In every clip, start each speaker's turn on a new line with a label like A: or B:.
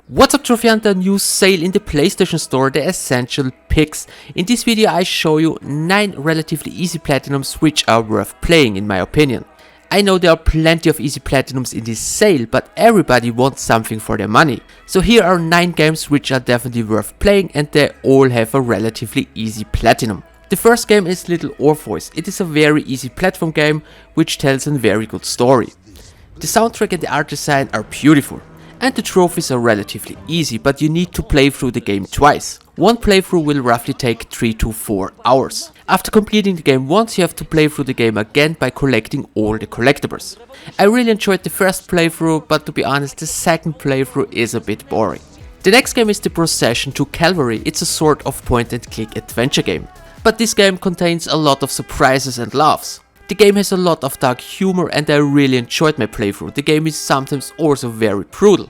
A: What's up Trophy Hunter, new sale in the PlayStation Store, the Essential Picks. In this video I show you 9 relatively easy platinums which are worth playing in my opinion. I know there are plenty of easy platinums in this sale, but everybody wants something for their money. So here are 9 games which are definitely worth playing, and they all have a relatively easy platinum. The first game is Little Orphs. It is a very easy platform game which tells a very good story. The soundtrack and the art design are beautiful. And the trophies are relatively easy, but you need to play through the game twice. One playthrough will roughly take 3 to 4 hours. After completing the game once, you have to play through the game again by collecting all the collectibles. I really enjoyed the first playthrough, but to be honest, the second playthrough is a bit boring. The next game is the Procession to Calvary. It's a sort of point and click adventure game. But this game contains a lot of surprises and laughs. The game has a lot of dark humor and I really enjoyed my playthrough. The game is sometimes also very brutal.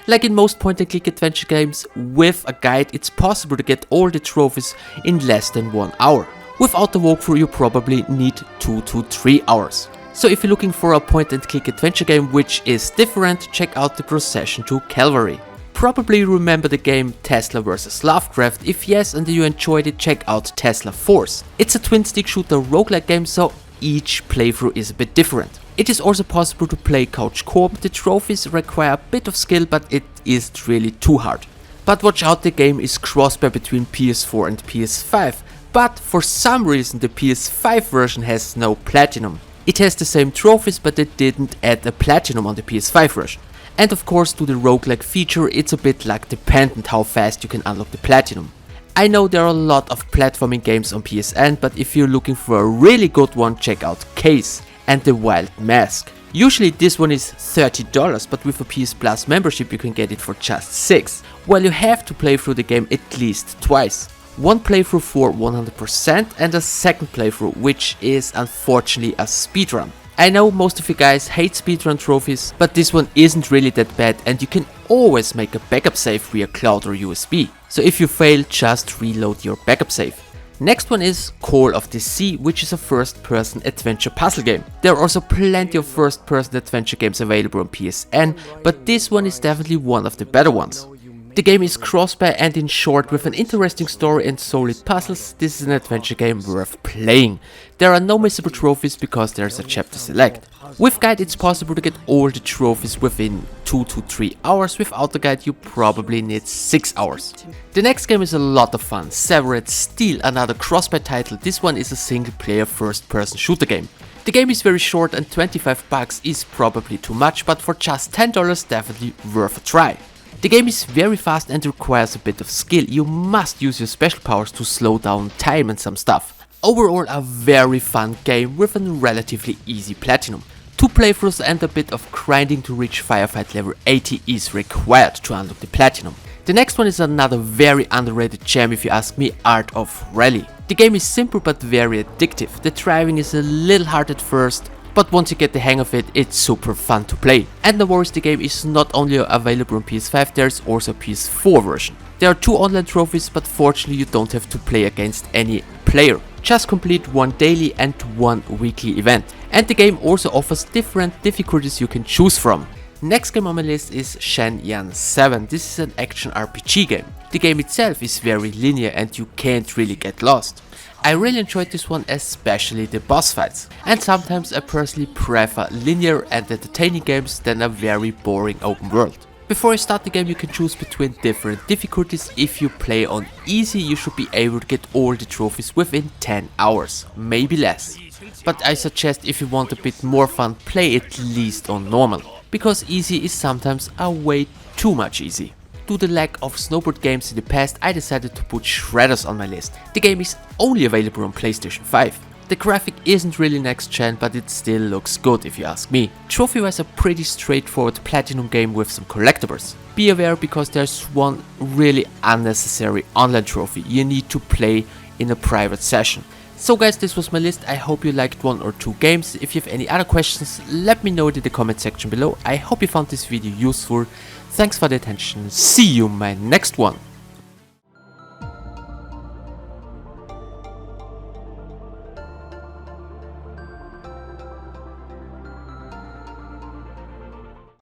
A: Like in most point and click adventure games, with a guide it's possible to get all the trophies in less than 1 hour. Without the walkthrough you probably need 2 to 3 hours. So if you're looking for a point and click adventure game which is different, check out the Procession to Calvary. Probably remember the game Tesla vs Lovecraft. If yes and you enjoyed it, check out Tesla Force. It's a twin stick shooter roguelike game, so each playthrough is a bit different. It is also possible to play couch co-op. The trophies require a bit of skill, but it isn't really too hard. But watch out, the game is crossplay between PS4 and PS5, but for some reason the PS5 version has no platinum. It has the same trophies, but they didn't add a platinum on the PS5 version. And of course, to the roguelike feature, it's a bit luck dependent how fast you can unlock the platinum. I know there are a lot of platforming games on PSN, but if you're looking for a really good one, check out Case and the Wild Mask. Usually this one is $30, but with a PS Plus membership you can get it for just 6. Well, you have to play through the game at least twice. One playthrough for 100% and a second playthrough, which is unfortunately a speedrun. I know most of you guys hate speedrun trophies, but this one isn't really that bad and you can always make a backup save via cloud or USB. So if you fail, just reload your backup save. Next one is Call of the Sea, which is a first-person adventure puzzle game. There are also plenty of first-person adventure games available on PSN, but this one is definitely one of the better ones. The game is crossplay and in short, with an interesting story and solid puzzles, this is an adventure game worth playing. There are no missable trophies because there's a chapter select. With guide it's possible to get all the trophies within 2 to 3 hours, without the guide you probably need 6 hours. The next game is a lot of fun, Severed Steel, another crossplay title. This one is a single player first person shooter game. The game is very short and $25 is probably too much, but for just $10 definitely worth a try. The game is very fast and requires a bit of skill. You must use your special powers to slow down time and some stuff. Overall a very fun game with a relatively easy platinum. 2 playthroughs and a bit of grinding to reach firefight level 80 is required to unlock the platinum. The next one is another very underrated gem if you ask me, Art of Rally. The game is simple but very addictive. The driving is a little hard at first, but once you get the hang of it, it's super fun to play. And no worries, the game is not only available on PS5, there's also a PS4 version. There are 2 online trophies, but fortunately you don't have to play against any player. Just complete 1 daily and 1 weekly event. And the game also offers different difficulties you can choose from. Next game on my list is Shen Yun 7. This is an action RPG game. The game itself is very linear and you can't really get lost. I really enjoyed this one, especially the boss fights. And sometimes I personally prefer linear and entertaining games than a very boring open world. Before you start the game you can choose between different difficulties. If you play on easy you should be able to get all the trophies within 10 hours, maybe less. But I suggest if you want a bit more fun, play at least on normal, because easy is sometimes a way too much easy. Due to the lack of snowboard games in the past, I decided to put Shredders on my list. The game is only available on PlayStation 5. The graphic isn't really next gen, but it still looks good if you ask me. Trophy-wise a pretty straightforward platinum game with some collectibles. Be aware because there's one really unnecessary online trophy you need to play in a private session. So guys, this was my list. I hope you liked 1 or 2 games. If you have any other questions, let me know in the comment section below. I hope you found this video useful. Thanks for the attention. See you in my next one.